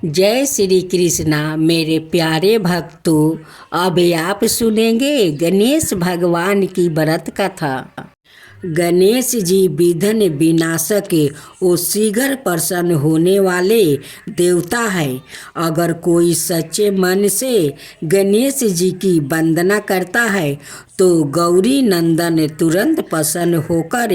जय श्री कृष्णा मेरे प्यारे भक्तों। अब आप सुनेंगे गणेश भगवान की व्रत कथा। गणेश जी विघ्न विनाशक और शीघ्र प्रसन्न होने वाले देवता है। अगर कोई सच्चे मन से गणेश जी की वंदना करता है तो गौरी नंदन तुरंत प्रसन्न होकर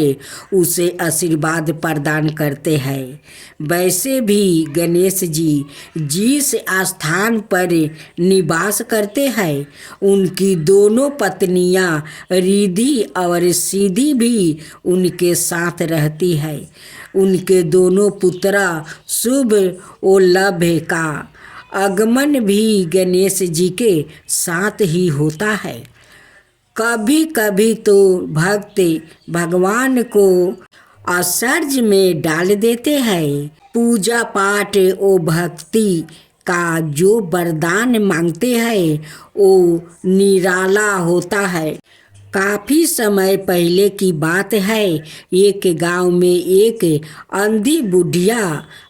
उसे आशीर्वाद प्रदान करते हैं। वैसे भी गणेश जी जिस स्थान पर निवास करते हैं उनकी दोनों पत्नियां रिद्धि और सिद्धि भी उनके साथ रहती है। उनके दोनों पुत्रा शुभ और लभ्य का आगमन भी गणेश जी के साथ ही होता है। कभी कभी तो भक्त भगवान को आश्चर्य में डाल देते हैं। पूजा पाठ और भक्ति का जो वरदान मांगते हैं वो निराला होता है। काफी समय पहले की बात है। एक गांव में एक अंधी बुढ़िया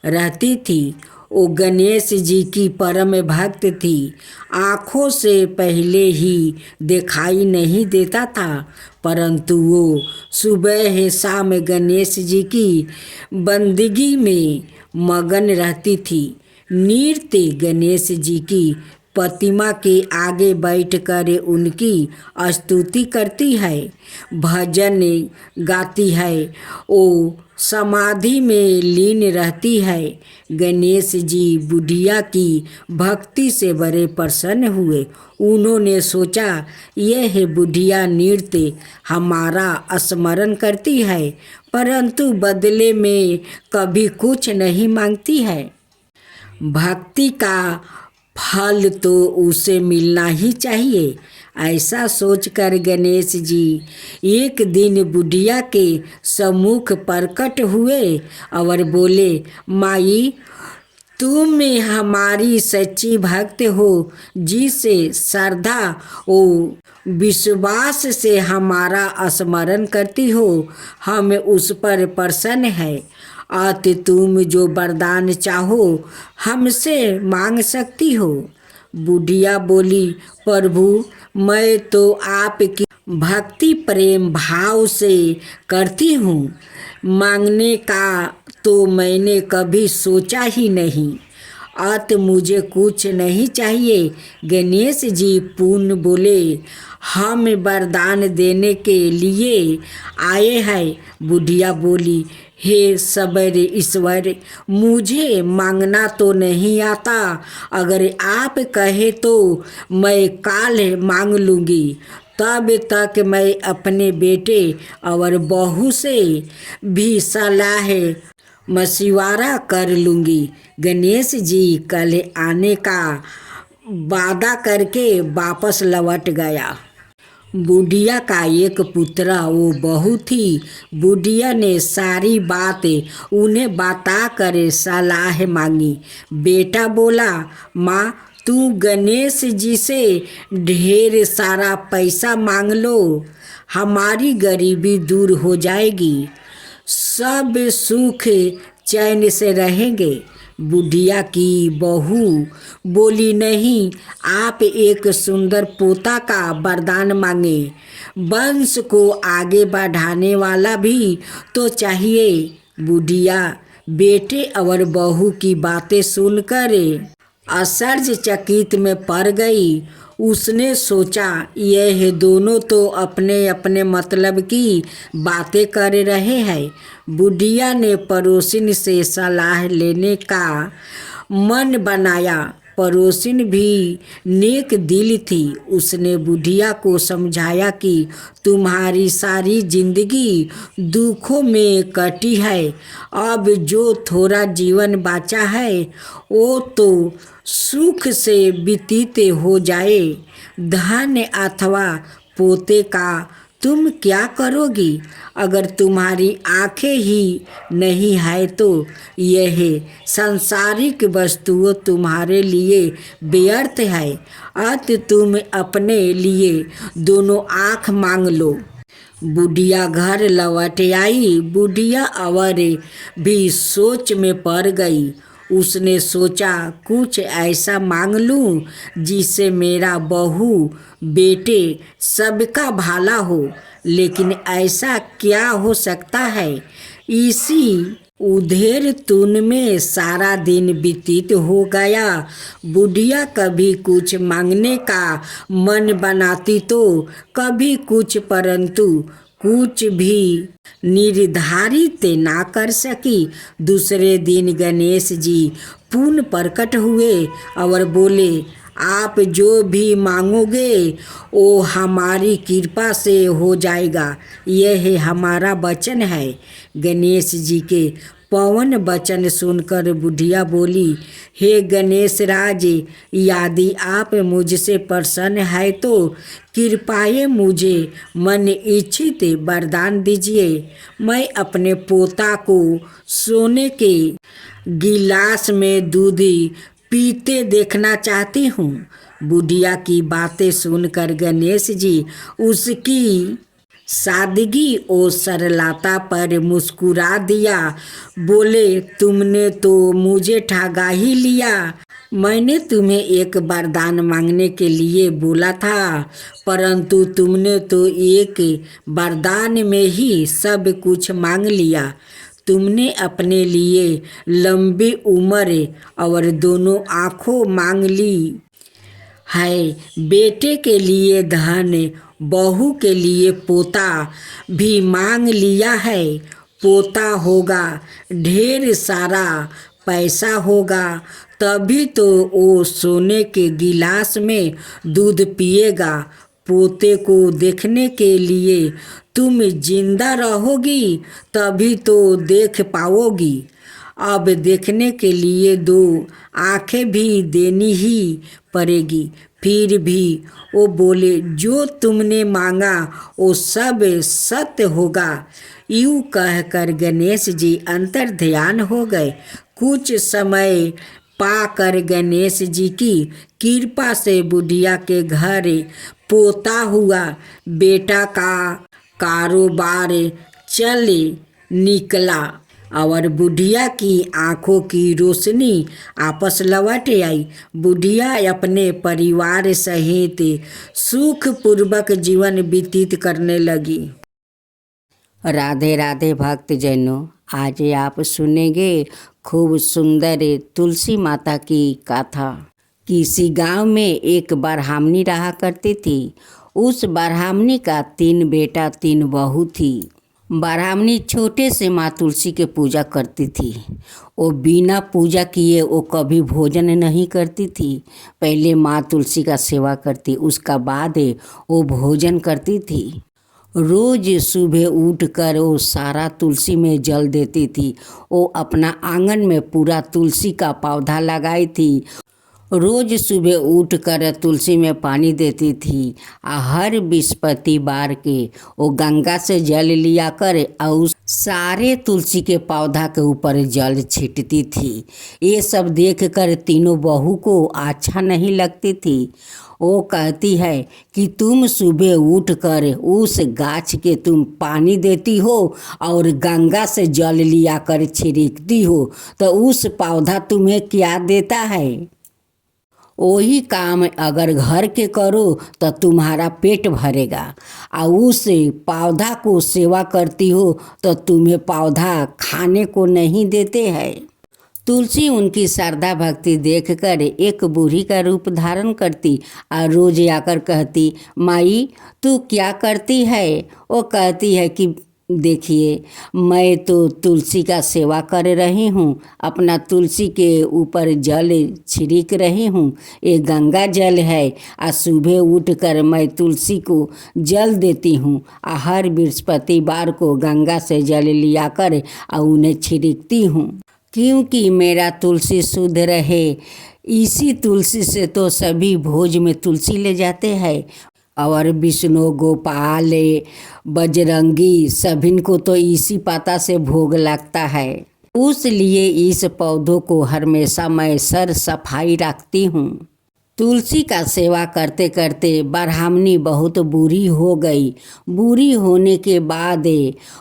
रहती थी। वो गणेश जी की परम भक्त थी। आँखों से पहले ही दिखाई नहीं देता था, परंतु वो सुबह शाम गणेश जी की बंदगी में मगन रहती थी। नृत्य गणेश जी की प्रतिमा के आगे बैठकर उनकी स्तुति करती है, भजन गाती है, वो समाधि में लीन रहती है। गणेश जी बुढ़िया की भक्ति से बड़े प्रसन्न हुए। उन्होंने सोचा यह बुढ़िया नृत्य हमारा स्मरण करती है, परंतु बदले में कभी कुछ नहीं मांगती है। भक्ति का फल तो उसे मिलना ही चाहिए। ऐसा सोचकर गणेश जी एक दिन बुढ़िया के सम्मुख प्रकट हुए और बोले, माई तुम हमारी सच्ची भक्त हो, जिसे श्रद्धा और विश्वास से हमारा स्मरण करती हो, हम उस पर प्रसन्न है। अत तुम जो वरदान चाहो हमसे मांग सकती हो। बुढ़िया बोली, प्रभु मैं तो आपकी भक्ति प्रेम भाव से करती हूँ, मांगने का तो मैंने कभी सोचा ही नहीं। अत मुझे कुछ नहीं चाहिए। गणेश जी पूर्ण बोले, हम वरदान देने के लिए आए हैं। बुढ़िया बोली, हे सबर ईश्वर, मुझे मांगना तो नहीं आता। अगर आप कहे तो मैं काल मांग लूँगी। तब तक मैं अपने बेटे और बहू से भी सलाह मशवरा कर लूँगी। गणेश जी कल आने का वादा करके वापस लौट गया। बुढ़िया का एक पुत्र वो बहू थी। बुढ़िया ने सारी बात उन्हें बता कर सलाह मांगी। बेटा बोला, माँ तू गणेश जी से ढेर सारा पैसा मांग लो, हमारी गरीबी दूर हो जाएगी, सब सुख चैन से रहेंगे। बुढ़िया की बहू बोली, नहीं, आप एक सुंदर पोता का वरदान मांगे। वंश को आगे बढ़ाने वाला भी तो चाहिए। बुढ़िया बेटे और बहू की बातें सुनकर आश्चर्यचकित में पड़ गई। उसने सोचा यह दोनों तो अपने अपने मतलब की बातें कर रहे हैं। बुढ़िया ने पड़ोसिन से सलाह लेने का मन बनाया। पड़ोसिन भी नेक दिल थी। उसने बुढ़िया को समझाया कि तुम्हारी सारी जिंदगी दुखों में कटी है, अब जो थोड़ा जीवन बचा है वो तो सुख से व्यतीत हो जाए। धन अथवा पोते का तुम क्या करोगी? अगर तुम्हारी आंखें ही नहीं है तो यह सांसारिक वस्तुओं तुम्हारे लिए व्यर्थ है। अत तुम अपने लिए दोनों आँख मांग लो। बुढ़िया घर लौट आई। बुढ़िया और भी सोच में पड़ गई। उसने सोचा कुछ ऐसा मांग लूं जिससे मेरा बहू बेटे सबका भला हो, लेकिन ऐसा क्या हो सकता है। इसी उधेर तून में सारा दिन व्यतीत हो गया। बुढ़िया कभी कुछ मांगने का मन बनाती तो कभी कुछ, परंतु कुछ भी निर्धारित ना कर सकी। दूसरे दिन गणेश जी पुनः प्रकट हुए और बोले, आप जो भी मांगोगे वो हमारी कृपा से हो जाएगा, यह हमारा वचन है। गणेश जी के पवन वचन सुनकर बुढ़िया बोली, हे गणेश राज, यदि आप मुझसे प्रसन्न है तो कृपया मुझे मन इच्छित वरदान दीजिए। मैं अपने पोता को सोने के गिलास में दूध पीते देखना चाहती हूँ। बुढ़िया की बातें सुनकर गणेश जी उसकी सादगी और सरलता पर मुस्कुरा दिया। बोले, तुमने तो मुझे ठगा ही लिया। मैंने तुम्हें एक वरदान मांगने के लिए बोला था, परंतु तुमने तो एक वरदान में ही सब कुछ मांग लिया। तुमने अपने लिए लंबी उम्र और दोनों आँखों मांग ली है, बेटे के लिए धन, बहू के लिए पोता भी मांग लिया है। पोता होगा, ढेर सारा पैसा होगा, तभी तो वो सोने के गिलास में दूध पिएगा। पोते को देखने के लिए तुम जिंदा रहोगी, तभी तो देख पाओगी। अब देखने के लिए दो आंखें भी देनी ही पड़ेगी। फिर भी वो बोले, जो तुमने मांगा वो सब सत्य होगा। यूँ कहकर गणेश जी अंतर ध्यान हो गए। कुछ समय पाकर गणेश जी की कृपा से बुढ़िया के घर पोता हुआ। बेटा का कारोबार चल निकला और बुढ़िया की आंखों की रोशनी आपस लौट आई। बुढ़िया अपने परिवार सहित सुखपूर्वक जीवन व्यतीत करने लगी। राधे राधे भक्तजनों, आज आप सुनेंगे खूब सुंदर तुलसी माता की कथा। किसी गांव में एक ब्राह्मणी रहा करती थी। उस ब्राह्मणी का 3 बेटा 3 बहू थी। ब्राह्मणी छोटे से माँ तुलसी के पूजा करती थी। वो बिना पूजा किए वो कभी भोजन नहीं करती थी। पहले माँ तुलसी का सेवा करती, उसका बाद वो भोजन करती थी। रोज सुबह उठकर वो सारा तुलसी में जल देती थी। वो अपना आंगन में पूरा तुलसी का पौधा लगाई थी। रोज सुबह उठकर तुलसी में पानी देती थी। हर बृहस्पतिवार के वो गंगा से जल लिया कर और सारे तुलसी के पौधा के ऊपर जल छिटती थी। ये सब देखकर तीनों बहू को अच्छा नहीं लगती थी। वो कहती है कि तुम सुबह उठकर उस गाछ के तुम पानी देती हो और गंगा से जल लिया कर छिड़कती हो, तो उस पौधा तुम्हें क्या देता है। वही काम अगर घर के करो तो तुम्हारा पेट भरेगा, और उस पौधा को सेवा करती हो तो तुम्हें पौधा खाने को नहीं देते हैं। तुलसी उनकी श्रद्धा भक्ति देखकर एक बूढ़ी का रूप धारण करती और रोज आकर कहती, माई तू क्या करती है। वो कहती है कि देखिए, मैं तो तुलसी का सेवा कर रही हूँ, अपना तुलसी के ऊपर जल छिड़क रही हूँ। ये गंगा जल है, और सुबह उठकर मैं तुलसी को जल देती हूँ। हर बृहस्पतिवार को गंगा से जल लिया कर और उन्हें छिड़कती हूँ, क्योंकि मेरा तुलसी शुद्ध रहे। इसी तुलसी से तो सभी भोज में तुलसी ले जाते हैं, और विष्णु गोपाल बजरंगी सभिन को तो इसी पत्ता से भोग लगता है। उसलिए इस पौधों को हमेशा मैं सर सफाई रखती हूँ। तुलसी का सेवा करते करते ब्राह्मणी बहुत बुरी हो गई। बुरी होने के बाद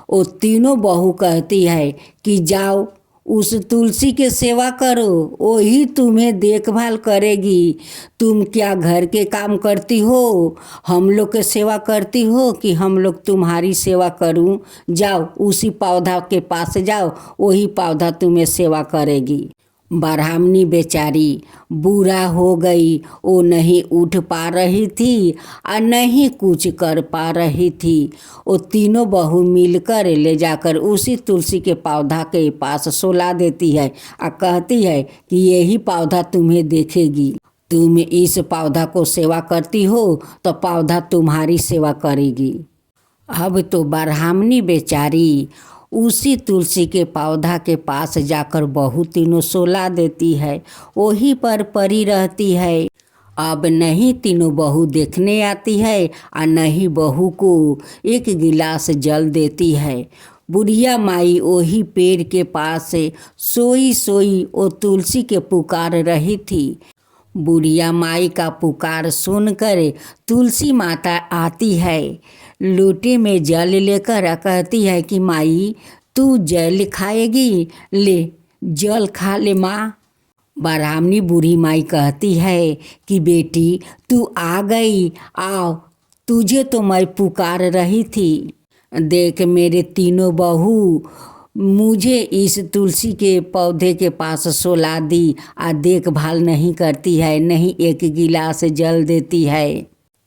वो तीनों बहू कहती है कि जाओ उस तुलसी के सेवा करो, वही तुम्हें देखभाल करेगी। तुम क्या घर के काम करती हो, हम लोग के सेवा करती हो कि हम लोग तुम्हारी सेवा करूं? जाओ उसी पौधा के पास जाओ, वही पौधा तुम्हें सेवा करेगी। ब्राह्मणी बेचारी बूढ़ा हो गई, वो नहीं उठ पा रही थी और नहीं कुछ कर पा रही थी। वो तीनों बहू मिलकर ले जाकर उसी तुलसी के पौधा के पास सुला देती है और कहती है कि यही पौधा तुम्हें देखेगी। तुम इस पौधा को सेवा करती हो तो पौधा तुम्हारी सेवा करेगी। अब तो ब्राह्मणी बेचारी उसी तुलसी के पौधा के पास जाकर बहू तीनों सुला देती है, वही पर पड़ी रहती है। अब नहीं तीनों बहू देखने आती है और नहीं बहू को एक गिलास जल देती है। बुढ़िया माई वही पेड़ के पास सोई सोई वो तुलसी के पुकार रही थी। बुढ़िया माई का पुकार सुनकर तुलसी माता आती है, लोटे में जल लेकर कहती है कि माई तू जल खाएगी, ले जल खा ले माँ। ब्राह्मणी बूढ़ी माई कहती है कि बेटी तू आ गई, आओ, तुझे तो मैं पुकार रही थी। देख मेरे तीनों बहू मुझे इस तुलसी के पौधे के पास सुला दी और देखभाल नहीं करती है, नहीं एक गिलास जल देती है।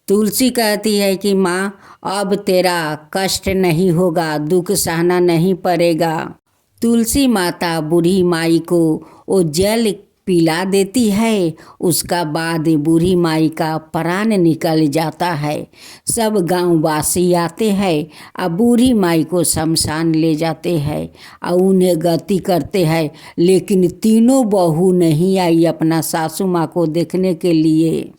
तुलसी कहती है कि माँ अब तेरा कष्ट नहीं होगा, दुख सहना नहीं पड़ेगा। तुलसी माता बूढ़ी माई को वो जल पिला देती है। उसका बाद बूढ़ी माई का प्राण निकल जाता है। सब गांववासी आते हैं और बूढ़ी माई को शमशान ले जाते हैं और उन्हें गति करते हैं, लेकिन तीनों बहू नहीं आई अपना सासू माँ को देखने के लिए।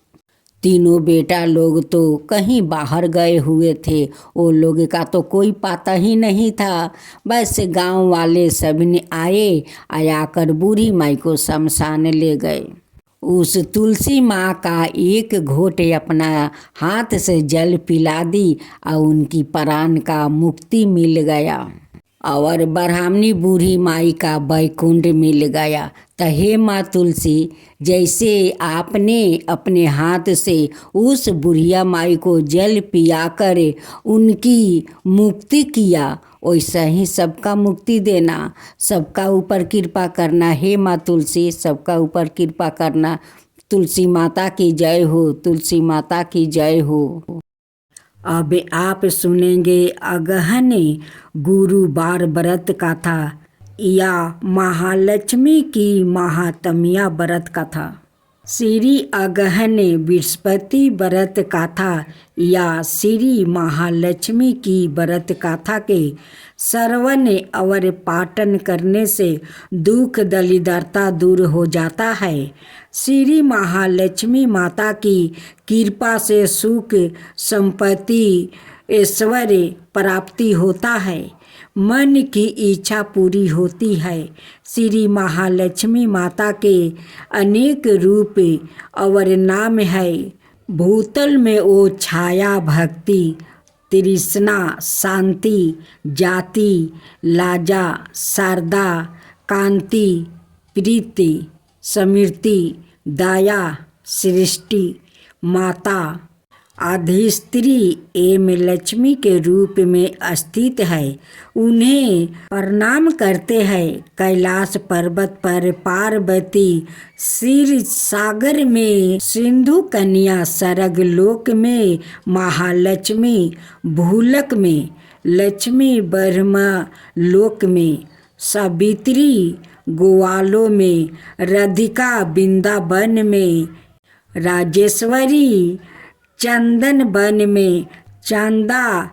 तीनों बेटा लोग तो कहीं बाहर गए हुए थे, वो लोग का तो कोई पता ही नहीं था। बस गांव वाले सभी ने आए, आकर बूढ़ी माई को शमशान ले गए। उस तुलसी माँ का एक घोट अपना हाथ से जल पिला दी और उनकी प्राण का मुक्ति मिल गया और ब्राह्मणी बूढ़ी माई का बैकुंठ मिल गया। तो हे माँ तुलसी, जैसे आपने अपने हाथ से उस बुढ़िया माई को जल पिया कर उनकी मुक्ति किया, वैसा ही सबका मुक्ति देना, सबका ऊपर कृपा करना। हे माँ तुलसी, सबका ऊपर कृपा करना। तुलसी माता की जय हो, तुलसी माता की जय हो। अब आप सुनेंगे अगहन गुरुवार व्रत कथा या महालक्ष्मी की महात्म्य व्रत कथा। श्री अगहन बृहस्पति व्रत कथा या श्री महालक्ष्मी की व्रत कथा के श्रवण और पाठन करने से दुख दरिद्रता दूर हो जाता है। श्री महालक्ष्मी माता की कृपा से सुख संपत्ति ऐश्वर्य प्राप्ति होता है, मन की इच्छा पूरी होती है। श्री महालक्ष्मी माता के अनेक रूप और नाम है। भूतल में वो छाया भक्ति, तृष्णा, शांति, जाति, लाजा, शारदा, कांति, प्रीति, समृद्धि, दया, सृष्टि, माता, आधिस्त्री एवं लक्ष्मी के रूप में स्थित है। उन्हें प्रणाम करते हैं। कैलाश पर्वत पर पार्वती, क्षीर सागर में सिंधु कन्या, स्वर्ग लोक में महालक्ष्मी, भूलोक में लक्ष्मी, ब्रह्मा लोक में सावित्री, गोवालों में राधिका, वृंदावन में राजेश्वरी, चंदन वन में चंदा,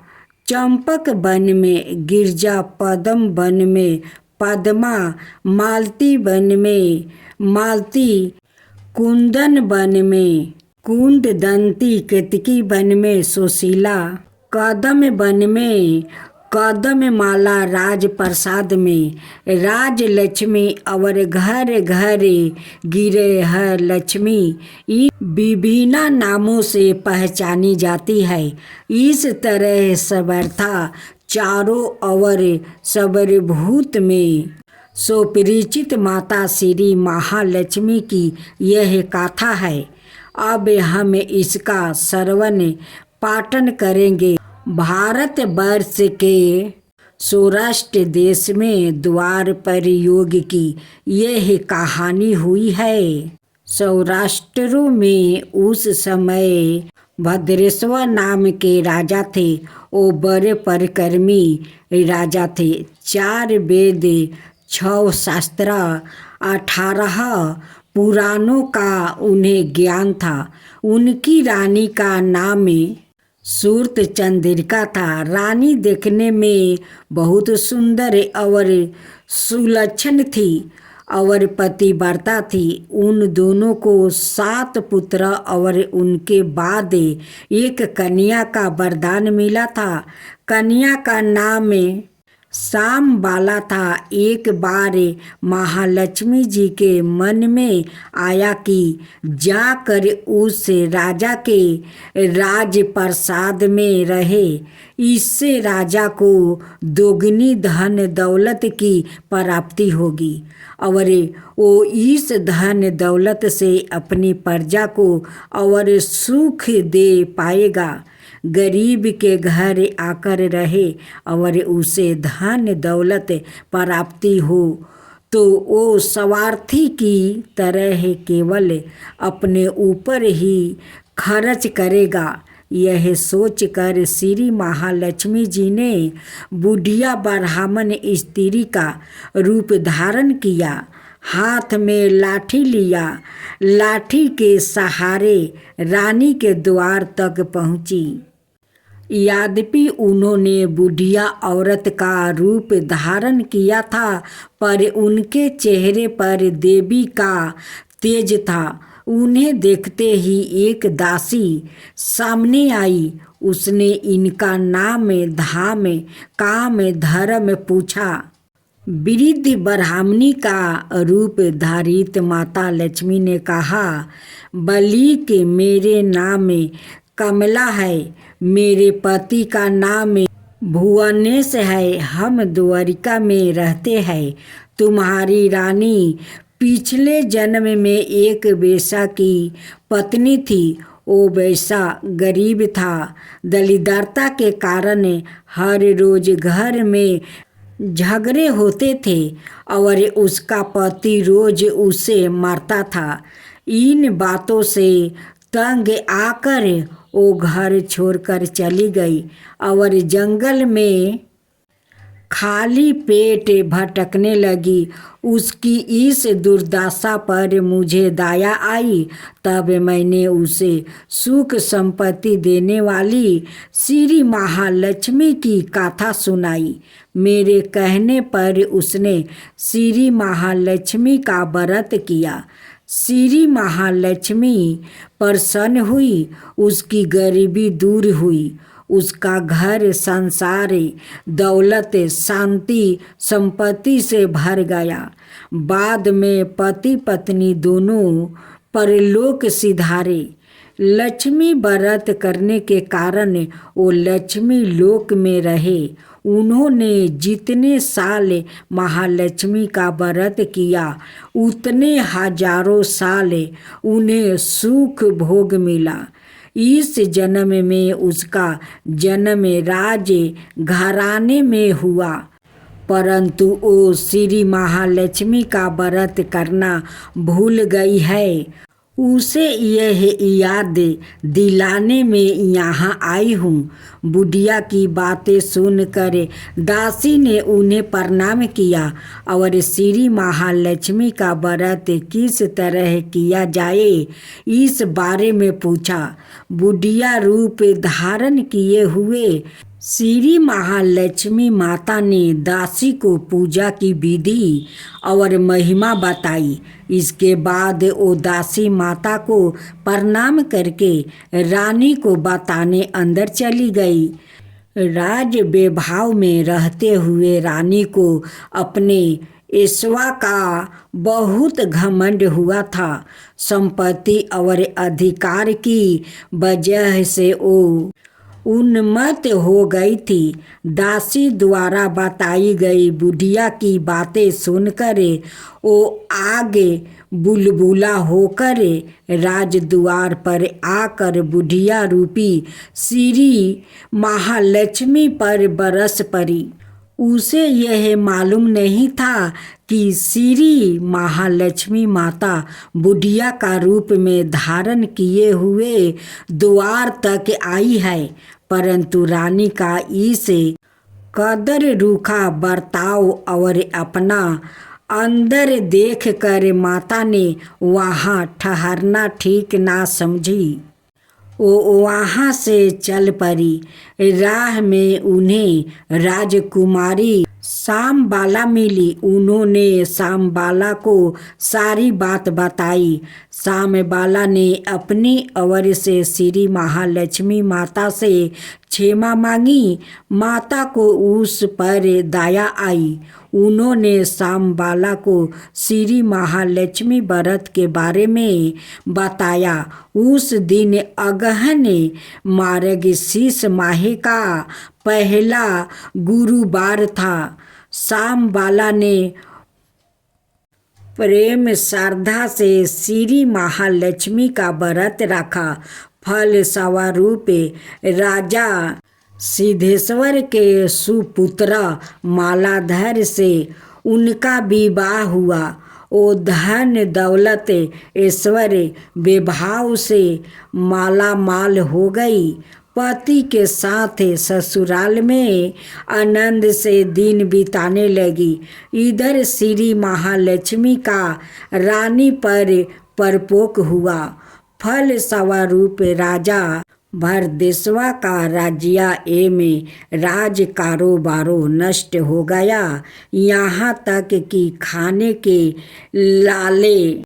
चंपक वन में गिरजा, पद्म वन में पद्मा, मालती वन में मालती, कुंदन वन में कुंददंती, केतकी वन में सुशीला, कदम वन में कदम माला, राजप्रसाद में राजलक्ष्मी और घर घर गिरे है लक्ष्मी। विभिन्न नामों से पहचानी जाती है। इस तरह सर्वथा चारों ओर सर्वभूत में सो परिचित माता श्री महालक्ष्मी की यह गाथा है। अब हम इसका श्रवण पाठन करेंगे। भारत वर्ष के सौराष्ट्र देश में द्वार पर योग की यह कहानी हुई है। सौराष्ट्र में उस समय भद्रेश्वर नाम के राजा थे। वो बड़े परिक्रमी राजा थे। 4 वेद, 6 शास्त्र, 18 पुराणों का उन्हें ज्ञान था। उनकी रानी का नाम सूरत चंद्रिका था। रानी देखने में बहुत सुंदर और सुलक्षण थी और पतिव्रता थी। उन दोनों को 7 पुत्र और उनके बाद एक कन्या का वरदान मिला था। कन्या का नाम शाम बाला था। एक बार महालक्ष्मी जी के मन में आया कि जाकर उस राजा के राजप्रसाद में रहे। इससे राजा को दोगुनी धन दौलत की प्राप्ति होगी और वो इस धन दौलत से अपनी प्रजा को और सुख दे पाएगा। गरीब के घर आकर रहे और उसे धन दौलत प्राप्ति हो तो वो स्वार्थी की तरह केवल अपने ऊपर ही खर्च करेगा। यह सोचकर श्री महालक्ष्मी जी ने बुढ़िया ब्राह्मण स्त्री का रूप धारण किया। हाथ में लाठी लिया। लाठी के सहारे रानी के द्वार तक पहुंची। यद्यपि उन्होंने बुढ़िया औरत का रूप धारण किया था, पर उनके चेहरे पर देवी का तेज था। उन्हें देखते ही एक दासी सामने आई। उसने इनका नाम, धाम, काम, धर्म पूछा। वृद्ध ब्राह्मणी का रूप धारित माता लक्ष्मी ने कहा, बलि के मेरे नाम कमला है। मेरे पति का नाम भुवनेश है। हम द्वारिका में रहते हैं। तुम्हारी रानी पिछले जन्म में एक वेश्या की पत्नी थी। वो वेश्या गरीब था। दरिद्रता के कारण हर रोज घर में झगड़े होते थे और उसका पति रोज उसे मारता था। इन बातों से तंग आकर वो घर छोड़कर चली गई और जंगल में खाली पेट भटकने लगी। उसकी इस दुर्दशा पर मुझे दया आई। तब मैंने उसे सुख संपत्ति देने वाली श्री महालक्ष्मी की कथा सुनाई। मेरे कहने पर उसने श्री महालक्ष्मी का व्रत किया। श्री महालक्ष्मी प्रसन्न हुई। उसकी गरीबी दूर हुई। उसका घर संसार, दौलत, शांति, संपत्ति से भर गया। बाद में पति पत्नी दोनों परलोक सिधारे। लक्ष्मी व्रत करने के कारण वो लक्ष्मी लोक में रहे। उन्होंने जितने साल महालक्ष्मी का व्रत किया उतने हजारों साल उन्हें सुख भोग मिला। इस जन्म में उसका जन्म राज घराने में हुआ, परंतु वो श्री महालक्ष्मी का व्रत करना भूल गई है। उसे यह याद दिलाने में यहाँ आई हूँ। बुढ़िया की बातें सुनकर दासी ने उन्हें प्रणाम किया और श्री महालक्ष्मी का व्रत किस तरह किया जाए इस बारे में पूछा। बुढ़िया रूप धारण किए हुए श्री महालक्ष्मी माता ने दासी को पूजा की विधि और महिमा बताई। इसके बाद वो दासी माता को प्रणाम करके रानी को बताने अंदर चली गई। राज वैभव में रहते हुए रानी को अपने ऐश्वर्य का बहुत घमंड हुआ था। संपत्ति और अधिकार की वजह से उन्मत्त हो गई थी। दासी द्वारा बताई गई बुढ़िया की बातें सुनकर वो आगे बुलबुला होकर राजद्वार पर आकर बुढ़िया रूपी श्री महालक्ष्मी पर बरस पड़ी। उसे यह मालूम नहीं था कि श्री महालक्ष्मी माता बुढ़िया का रूप में धारण किए हुए द्वार तक आई है, परंतु रानी का इस कदर रूखा बर्ताव और अपना अंदर देख कर माता ने वहाँ ठहरना ठीक ना समझी। वो वहाँ से चल पड़ी। राह में उन्हें राजकुमारी शामबाला मिली। उन्होंने शामबाला को सारी बात बताई। शामबाला ने अपनी ओर से श्री महालक्ष्मी माता से क्षमा मांगी। माता को उस पर दया आई। उन्होंने शामबाला को श्री महालक्ष्मी व्रत के बारे में बताया। उस दिन अगहन मार्गशीर्ष माह का पहला गुरुवार था। शामबाला ने प्रेम श्रद्धा से श्री महालक्ष्मी का व्रत रखा। फल स्वरूप राजा सिद्धेश्वर के सुपुत्र मालाधर से उनका विवाह हुआ। वो धन दौलत ऐश्वर्य विभाव से मालामाल हो गई। पति के साथ ससुराल में आनंद से दिन बिताने लगी। इधर श्री महालक्ष्मी का रानी पर परपोक हुआ। फल स्वरूप राजा भरदेशवा का राज्य में राज कारोबारो नष्ट हो गया। यहाँ तक कि खाने के लाले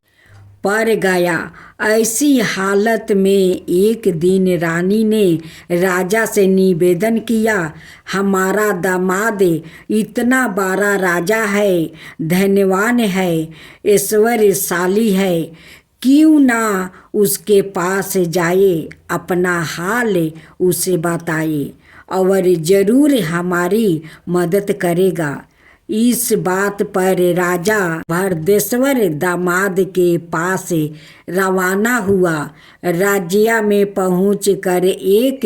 पड़ गया। ऐसी हालत में एक दिन रानी ने राजा से निवेदन किया, हमारा दामाद इतना बड़ा राजा है, धनवान है, ऐश्वर्यशाली है, क्यों ना उसके पास जाए, अपना हाल उसे बताए और जरूर हमारी मदद करेगा। इस बात पर राजा भरदेश्वर दामाद के पास रवाना हुआ। राज्य में पहुँच कर एक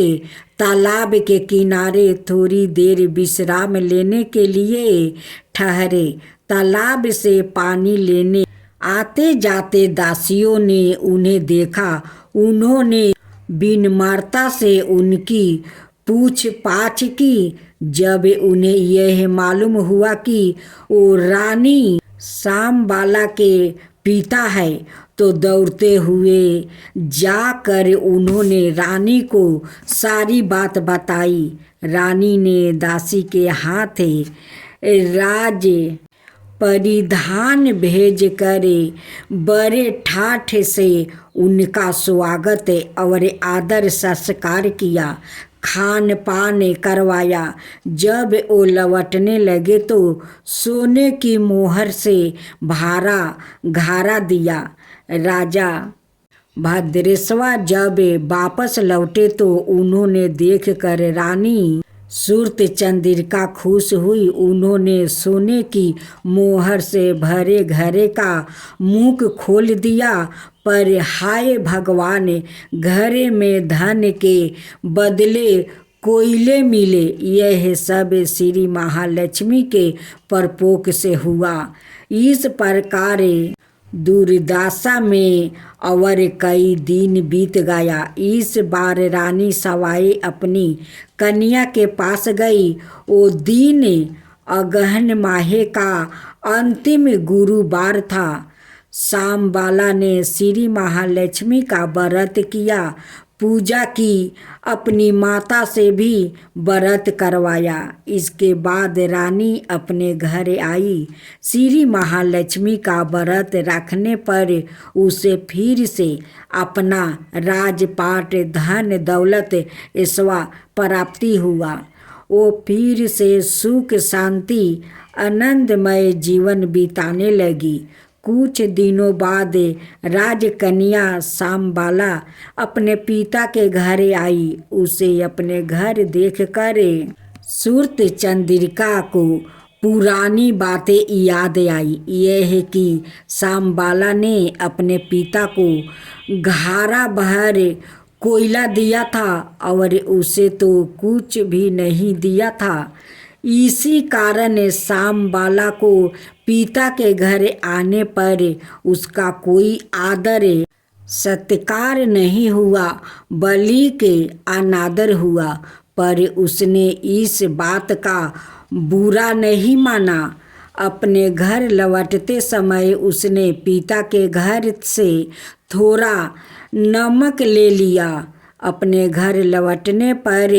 तालाब के किनारे थोड़ी देर विश्राम लेने के लिए ठहरे। तालाब से पानी लेने आते जाते दासियों ने उन्हें देखा। उन्होंने विनम्रता से उनकी पूछताछ की। जब उन्हें यह मालूम हुआ कि वो रानी शामबाला के पिता है, तो दौड़ते हुए जाकर उन्होंने रानी को सारी बात बताई। रानी ने दासी के हाथ राज परिधान भेज कर बड़े ठाठ से उनका स्वागत और आदर सत्कार किया, खान पान करवाया। जब वो लौटने लगे तो सोने की मोहर से भारा घारा दिया। राजा भद्रेश्वर जब वापस लौटे तो उन्होंने देखकर रानी सूरत चंद्रिका खुश हुई। उन्होंने सोने की मोहर से भरे घरे का मुख खोल दिया, पर हाय भगवान, घरे में धन के बदले कोयले मिले। यह सब श्री महालक्ष्मी के परपोक से हुआ। इस प्रकार दुर्दशा में और कई दिन बीत गया। इस बार रानी सवाई अपनी कन्या के पास गई। वो दिन अगहन माह का अंतिम गुरुवार था। शामबाला ने श्री महालक्ष्मी का व्रत किया, पूजा की, अपनी माता से भी व्रत करवाया। इसके बाद रानी अपने घर आई। श्री महालक्ष्मी का व्रत रखने पर उसे फिर से अपना राजपाट, धन दौलत, ऐश्वर्य प्राप्ति हुआ। वो फिर से सुख शांति आनंदमय जीवन बिताने लगी। कुछ दिनों बाद राजकन्या शामबाला अपने पिता के घर आई। उसे अपने घर देखकर सूरत चंद्रिका को पुरानी बातें याद आई। यह है कि शामबाला ने अपने पिता को घारा भर कोयला दिया था और उसे तो कुछ भी नहीं दिया था। इसी कारण शामबाला को पिता के घर आने पर उसका कोई आदर सत्कार नहीं हुआ, बल्कि अनादर हुआ। पर उसने इस बात का बुरा नहीं माना। अपने घर लौटते समय उसने पिता के घर से थोड़ा नमक ले लिया। अपने घर लौटने पर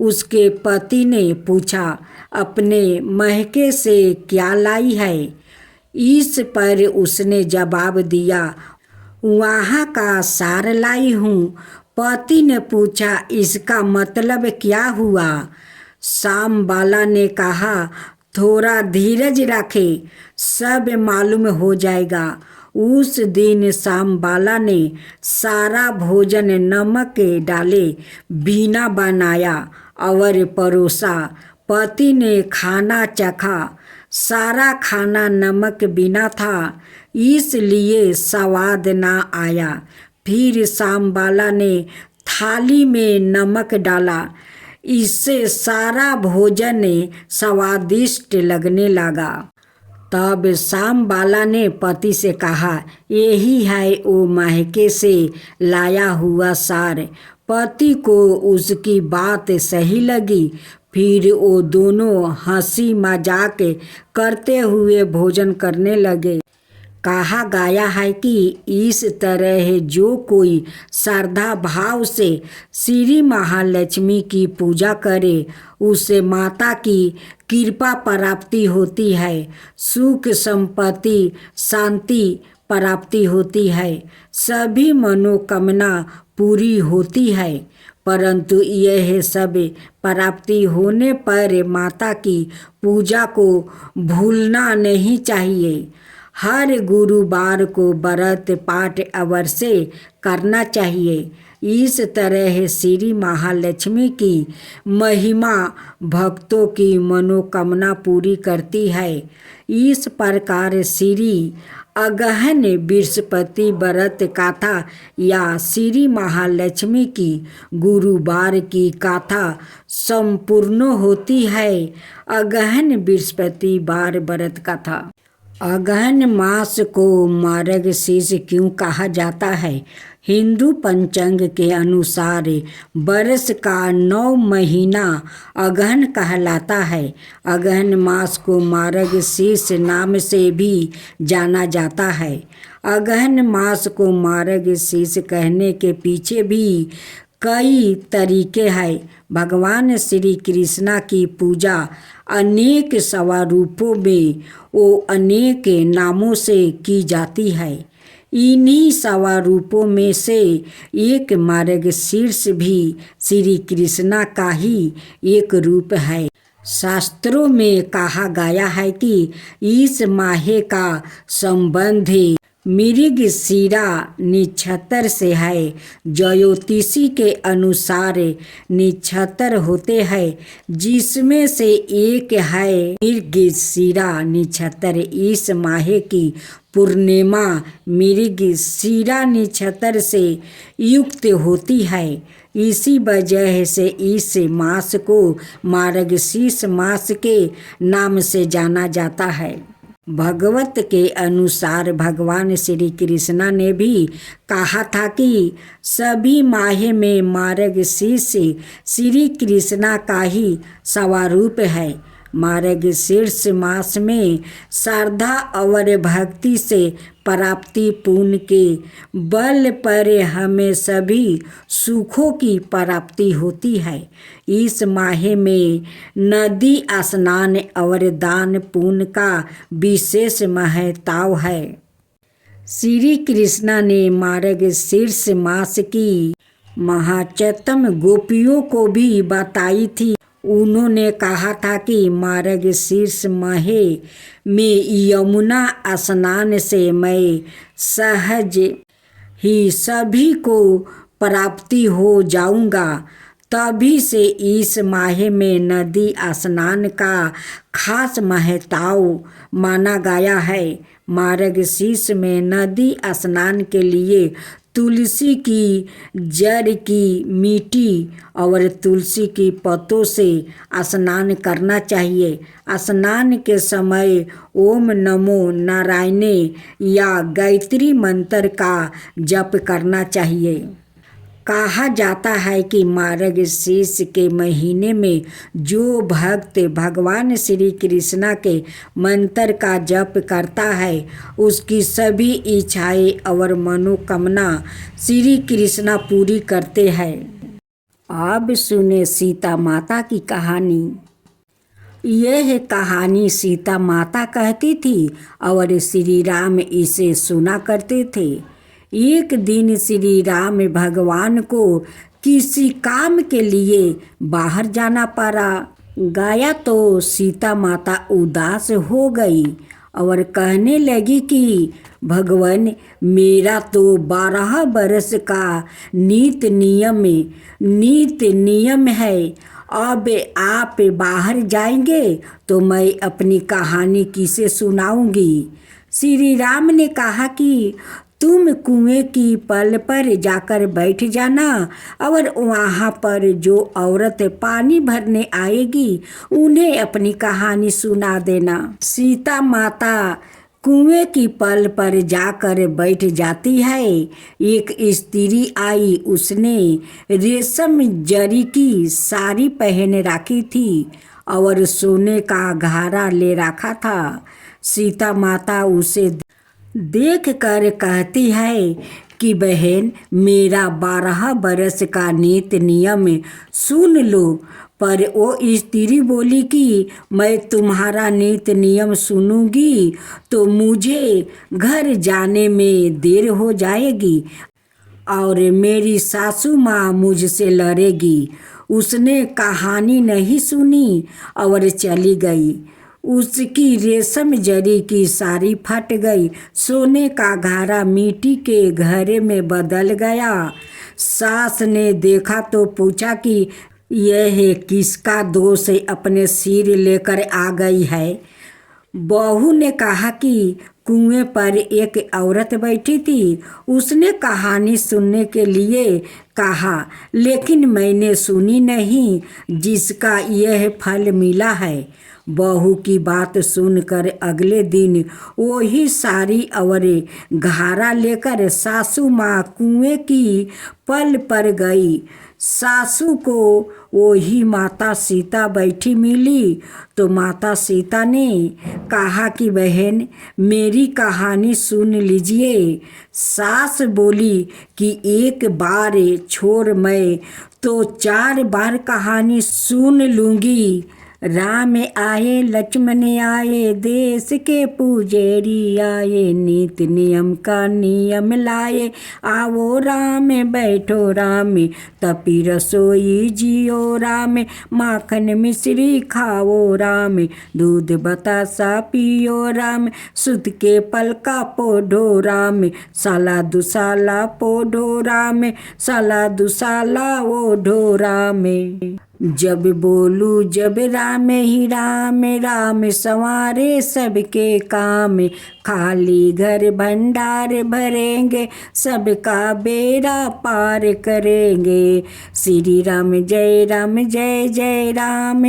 उसके पति ने पूछा, अपने महके से क्या लाई है? इस पर उसने जवाब दिया, वहाँ का सार लाई हूँ। पति ने पूछा, इसका मतलब क्या हुआ? शामबाला ने कहा, थोड़ा धीरज रखे, सब मालूम हो जाएगा। उस दिन शामबाला ने सारा भोजन नमक डाले बिना बनाया और परोसा। पति ने खाना चखा। सारा खाना नमक बिना था, इसलिए स्वाद ना आया। फिर शामबाला ने थाली में नमक डाला। इससे सारा भोजन स्वादिष्ट लगने लगा। तब शामबाला ने पति से कहा, यही है वो महके से लाया हुआ सार। पति को उसकी बात सही लगी। फिर वो दोनों हंसी मजाक करते हुए भोजन करने लगे। कहा गया है कि इस तरह जो कोई श्रद्धा भाव से श्री महालक्ष्मी की पूजा करे उसे माता की कृपा प्राप्ति होती है, सुख संपत्ति शांति प्राप्ति होती है, सभी मनोकामना पूरी होती है। परंतु यह सब प्राप्ति होने पर माता की पूजा को भूलना नहीं चाहिए। हर गुरुवार को व्रत पाठ अवश्य करना चाहिए। इस तरह श्री महालक्ष्मी की महिमा भक्तों की मनोकामना पूरी करती है। इस प्रकार श्री अगहन बृहस्पति व्रत कथा या श्री महालक्ष्मी की गुरुवार की कथा संपूर्ण होती है। अगहन बृहस्पति वार व्रत कथा। अगहन मास को मार्गशीर्ष क्यों कहा जाता है? हिंदू पंचांग के अनुसार वर्ष का 9 महीना अगहन कहलाता है। अगहन मास को मार्गशीर्ष नाम से भी जाना जाता है। अगहन मास को मार्गशीर्ष कहने के पीछे भी कई तरीके हैं। भगवान श्री कृष्णा की पूजा अनेक स्वरूपों में वो अनेक नामों से की जाती है। इन्हीं स्वरूपों में से एक मार्गशीर्ष भी श्री कृष्णा का ही एक रूप है। शास्त्रों में कहा गया है कि इस माह का संबंध मृगशिरा नक्षत्र से है। ज्योतिषी के अनुसार नक्षत्र होते हैं जिसमें से एक है मृगशिरा नक्षत्र। इस माह की पूर्णिमा मृगशिरा नक्षत्र से युक्त होती है। इसी वजह से इस मास को मार्गशीर्ष मास के नाम से जाना जाता है। भगवत के अनुसार भगवान श्री कृष्णा ने भी कहा था कि सभी माह में मार्गशीर्ष श्री कृष्णा का ही स्वरूप है। मार्गशीर्ष मास में श्रद्धा और भक्ति से प्राप्ति पुण्य के बल पर हमें सभी सुखों की प्राप्ति होती है। इस माह में नदी स्नान और दान पुण्य का विशेष महत्व है। श्री कृष्णा ने मार्गशीर्ष मास की महात्म गोपियों को भी बताई थी। उन्होंने कहा था कि मार्गशीर्ष माह में यमुना स्नान से मैं सहज ही सभी को प्राप्ति हो जाऊंगा। तभी से इस माह में नदी स्नान का खास महत्व माना गया है। मार्गशीर्ष में नदी स्नान के लिए तुलसी की जड़ की मिट्टी और तुलसी की पत्तों से स्नान करना चाहिए। स्नान के समय ओम नमो नारायणे या गायत्री मंत्र का जप करना चाहिए। कहा जाता है कि मार्गशीर्ष के महीने में जो भक्त भगवान श्री कृष्ण के मंत्र का जप करता है उसकी सभी इच्छाएं और मनोकामना श्री कृष्ण पूरी करते हैं। अब सुने सीता माता की कहानी। यह कहानी सीता माता कहती थी और श्री राम इसे सुना करते थे। एक दिन श्री राम भगवान को किसी काम के लिए बाहर जाना पड़ा। गया तो सीता माता उदास हो गई और कहने लगी कि भगवान, मेरा तो 12 बरस का नीत नियम है। अब आप बाहर जाएंगे तो मैं अपनी कहानी किसे सुनाऊंगी। श्री राम ने कहा कि तुम कुएं की पल पर जाकर बैठ जाना और वहाँ पर जो औरत पानी भरने आएगी उन्हें अपनी कहानी सुना देना। सीता माता कुएं की पल पर जाकर बैठ जाती है। एक स्त्री आई, उसने रेशम जरी की साड़ी पहन रखी थी और सोने का घारा ले रखा था। सीता माता उसे देख कर कहती है कि बहन, मेरा 12 बरस का नीत नियम सुन लो। पर वो स्त्री बोली कि मैं तुम्हारा नीत नियम सुनूंगी तो मुझे घर जाने में देर हो जाएगी और मेरी सासू माँ मुझसे लड़ेगी। उसने कहानी नहीं सुनी और चली गई। उसकी रेशम जरी की साड़ी फट गई, सोने का घारा मिट्टी के घड़े में बदल गया। सास ने देखा तो पूछा कि यह किसका दोष अपने सिर लेकर आ गई है। बहू ने कहा कि कुएं पर एक औरत बैठी थी, उसने कहानी सुनने के लिए कहा, लेकिन मैंने सुनी नहीं, जिसका यह फल मिला है। बहू की बात सुनकर अगले दिन वही साड़ी और घारा लेकर सासू माँ कुएं की पल पर गई। सासू को वही माता सीता बैठी मिली तो माता सीता ने कहा कि बहन, मेरी कहानी सुन लीजिए। सास बोली कि एक बार छोड़, मैं तो 4 बार कहानी सुन लूँगी। राम आए लक्ष्मण आए, देश के पुजेरी आए, नीत नियम का नियम लाए। आओ राम बैठो राम, तपी रसोई जियो राम, माखन मिश्री खाओ राम, दूध बतासा पियो राम, सुध के पलका पोढ़ो राम, साला दुसाला पोढ़ो राम, साला दुसाला ओढ़ो राम। जब बोलू जब राम ही राम, राम संवारे सबके काम, खाली घर भंडार भरेंगे, सबका बेड़ा पार करेंगे। श्री राम जय जय राम।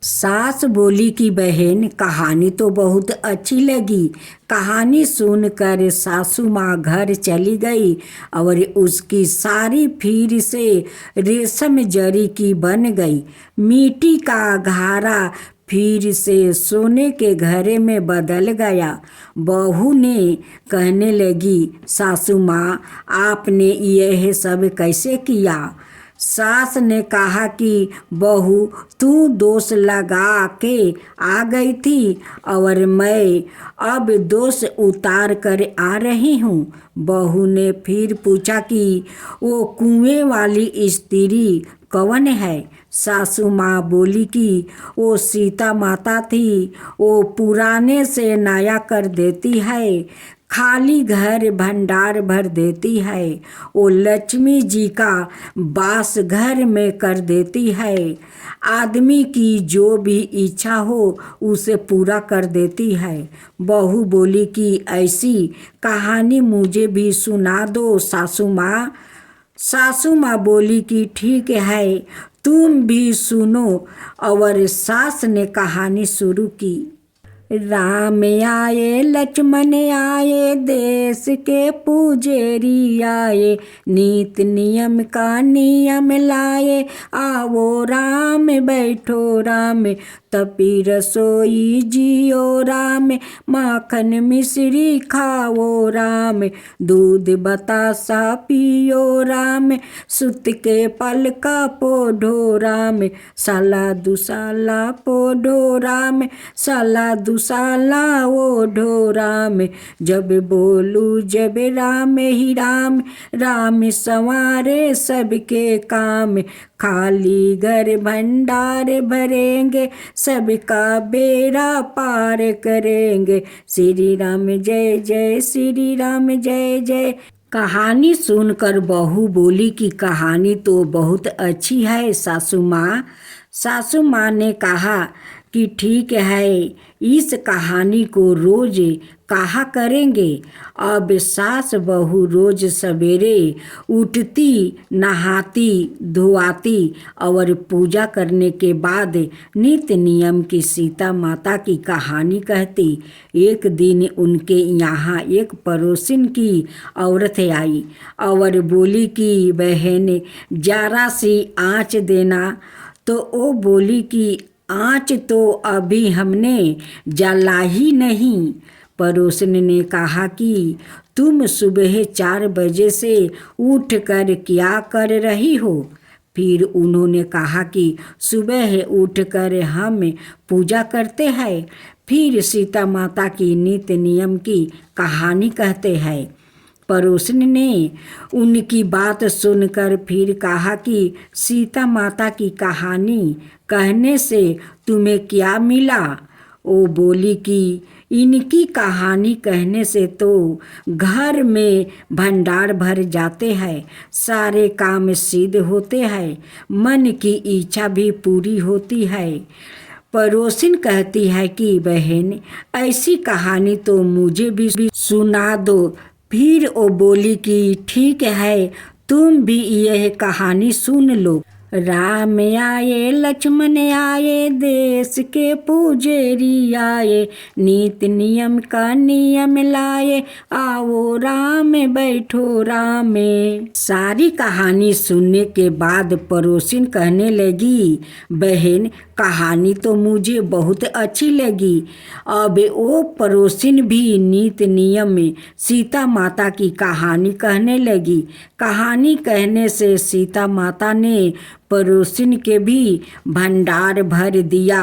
सास बोली कि बहन, कहानी तो बहुत अच्छी लगी। कहानी सुनकर सासू माँ घर चली गई और उसकी साड़ी फिर से रेशम जरी की बन गई। मिट्टी का घारा फिर से सोने के घड़े में बदल गया। बहू ने कहने लगी, सासू माँ, आपने यह सब कैसे किया? सास ने कहा कि बहू, तू दोष लगा के आ गई थी और मैं अब दोष उतार कर आ रही हूँ। बहू ने फिर पूछा कि वो कुएं वाली स्त्री कौन है? सासू माँ बोली कि वो सीता माता थी, वो पुराने से नया कर देती है, खाली घर भंडार भर देती है, वो लक्ष्मी जी का वास घर में कर देती है, आदमी की जो भी इच्छा हो उसे पूरा कर देती है। बहू बोली कि ऐसी कहानी मुझे भी सुना दो सासू माँ। सासू माँ बोली कि ठीक है, तुम भी सुनो। और सास ने कहानी शुरू की। राम आए लक्ष्मण आए, देश के पुजेरी आए, नीत नियम का नियम लाए, आओ राम बैठो राम, तपी रसोई जियो राम, माखन मिश्री खाओ राम, दूध बतासा पियो राम, सुत के पलका पोढ़ो राम, साला दुसाला पोढ़ो राम, साला दुसाला ओढ़ो राम, जब बोलू जब राम ही राम, राम संवारे सबके काम, खाली घर भंडार भरेंगे, सबका बेड़ा पार करेंगे, श्री राम जय जय, श्री राम जय जय। कहानी सुनकर बहू बोली कि कहानी तो बहुत अच्छी है सासू माँ। सासू माँ ने कहा कि ठीक है, इस कहानी को रोज कहा करेंगे। अब सास बहू रोज सवेरे उठती, नहाती धोआती और पूजा करने के बाद नित्य नियम की सीता माता की कहानी कहती। एक दिन उनके यहाँ एक पड़ोसिन की औरत आई और बोली कि बहन जरा सी आँच देना। तो वो बोली कि आँच तो अभी हमने जला ही नहीं। पड़ोसन ने कहा कि तुम सुबह 4 बजे से उठकर क्या कर रही हो? फिर उन्होंने कहा कि सुबह उठकर हम पूजा करते हैं, फिर सीता माता की नित्य नियम की कहानी कहते हैं। पड़ोसन ने उनकी बात सुनकर फिर कहा कि सीता माता की कहानी कहने से तुम्हें क्या मिला? वो बोली कि इनकी कहानी कहने से तो घर में भंडार भर जाते हैं, सारे काम सिद्ध होते हैं, मन की इच्छा भी पूरी होती है। पड़ोसिन कहती है कि बहन ऐसी कहानी तो मुझे भी सुना दो। फिर वो बोली कि ठीक है, तुम भी यह कहानी सुन लो। राम आए लक्ष्मण आए, देश के पुजेरी आए, नीति नियम का नियम लाए, आओ राम बैठो राम। सारी कहानी सुनने के बाद पड़ोसिन कहने लगी, बहन कहानी तो मुझे बहुत अच्छी लगी। अब वो पड़ोसिन भी नित्य नियम में सीता माता की कहानी कहने लगी। कहानी कहने से सीता माता ने पड़ोसिन के भी भंडार भर दिया।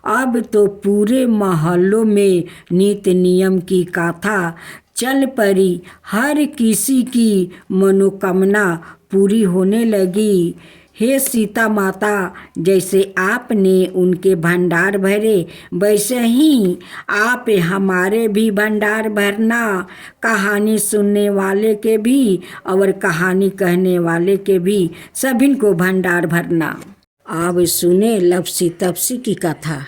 अब तो पूरे मोहल्लों में नित्य नियम की कथा चल पड़ी, हर किसी की मनोकामना पूरी होने लगी। हे सीता माता, जैसे आपने उनके भंडार भरे वैसे ही आप हमारे भी भंडार भरना, कहानी सुनने वाले के भी और कहानी कहने वाले के भी, सभी को भंडार भरना। अब सुने लपसी तपसी की कथा।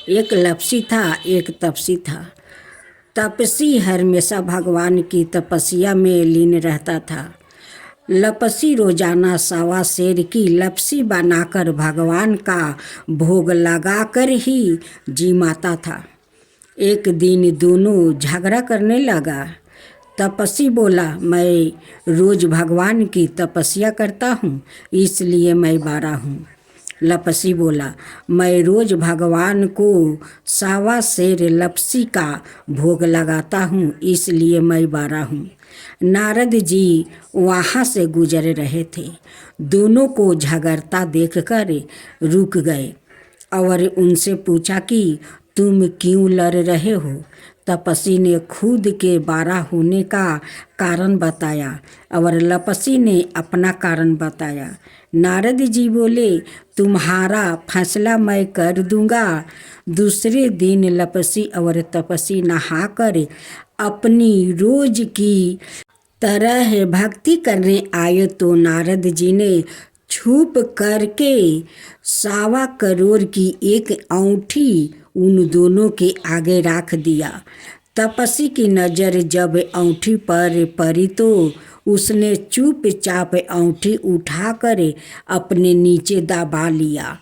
एक लपसी था, एक तपसी था। तपसी हमेशा भगवान की तपस्या में लीन रहता था। लपसी रोजाना 1.25 सेर की लपसी बनाकर भगवान का भोग लगाकर ही जिमाता था। एक दिन दोनों झगड़ा करने लगा। तपसी बोला, मैं रोज भगवान की तपस्या करता हूँ, इसलिए मैं बारा हूँ। लपसी बोला, मैं रोज भगवान को 1.25 सेर लपसी का भोग लगाता हूँ, इसलिए मैं बारा हूँ। नारद जी वहाँ से गुजर रहे थे। दोनों को झगड़ता देखकर रुक गए और उनसे पूछा कि तुम क्यों लड़ रहे हो? तपस्वी ने खुद के बड़ा होने का कारण बताया और लपसी ने अपना कारण बताया। नारद जी बोले, तुम्हारा फैसला मैं कर दूंगा। दूसरे दिन लपसी और तपस्वी नहाकर अपनी रोज की तरह भक्ति करने आए तो नारद जी ने छुप करके 1.25 करोड़ की एक औंठी उन दोनों के आगे रख दिया। तपस्वी की नज़र जब औंठी पर पड़ी तो उसने चुपचाप औंठी उठाकर अपने नीचे दबा लिया।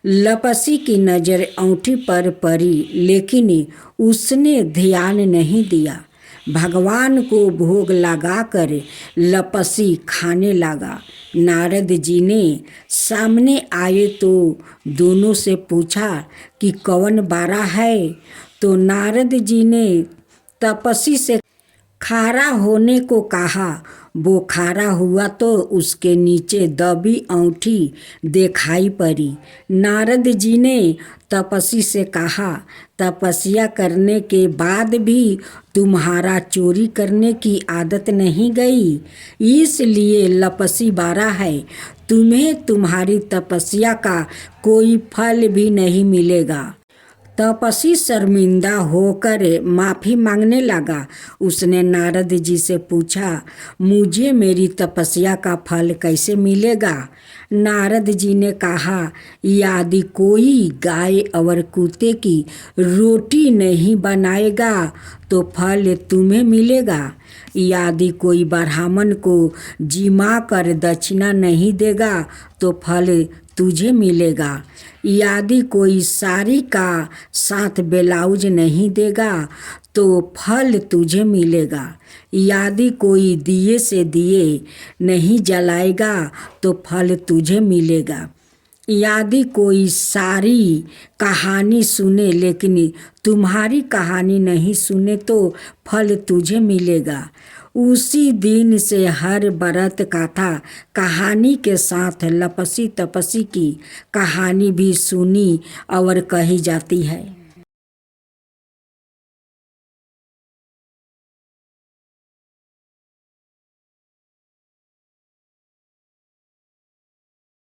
लपसी की नज़र औंठी पर पड़ी लेकिन उसने ध्यान नहीं दिया। भगवान को भोग लगाकर लपसी खाने लगा। नारद जी ने सामने आए तो दोनों से पूछा कि कौन बड़ा है? तो नारद जी ने तपस्वी से खारा होने को कहा। वो खारा हुआ तो उसके नीचे दबी औंठी दिखाई पड़ी। नारद जी ने तपस्वी से कहा, तपस्या करने के बाद भी तुम्हारा चोरी करने की आदत नहीं गई, इसलिए लपसी बारा है। तुम्हें तुम्हारी तपस्या का कोई फल भी नहीं मिलेगा। तपस्वी शर्मिंदा होकर माफ़ी मांगने लगा। उसने नारद जी से पूछा, मुझे मेरी तपस्या का फल कैसे मिलेगा? नारद जी ने कहा, यदि कोई गाय और कुत्ते की रोटी नहीं बनाएगा तो फल तुम्हें मिलेगा। यदि कोई ब्राह्मण को जिमा कर दक्षिणा नहीं देगा तो फल तुझे मिलेगा। यदि कोई साड़ी का साथ ब्लाउज नहीं देगा तो फल तुझे मिलेगा। यदि कोई दिए से दिए नहीं जलाएगा तो फल तुझे मिलेगा। यदि कोई सारी कहानी सुने लेकिन तुम्हारी कहानी नहीं सुने तो फल तुझे मिलेगा। उसी दिन से हर व्रत कथा कहानी के साथ लपसी तपस्वी की कहानी भी सुनी और कही जाती है।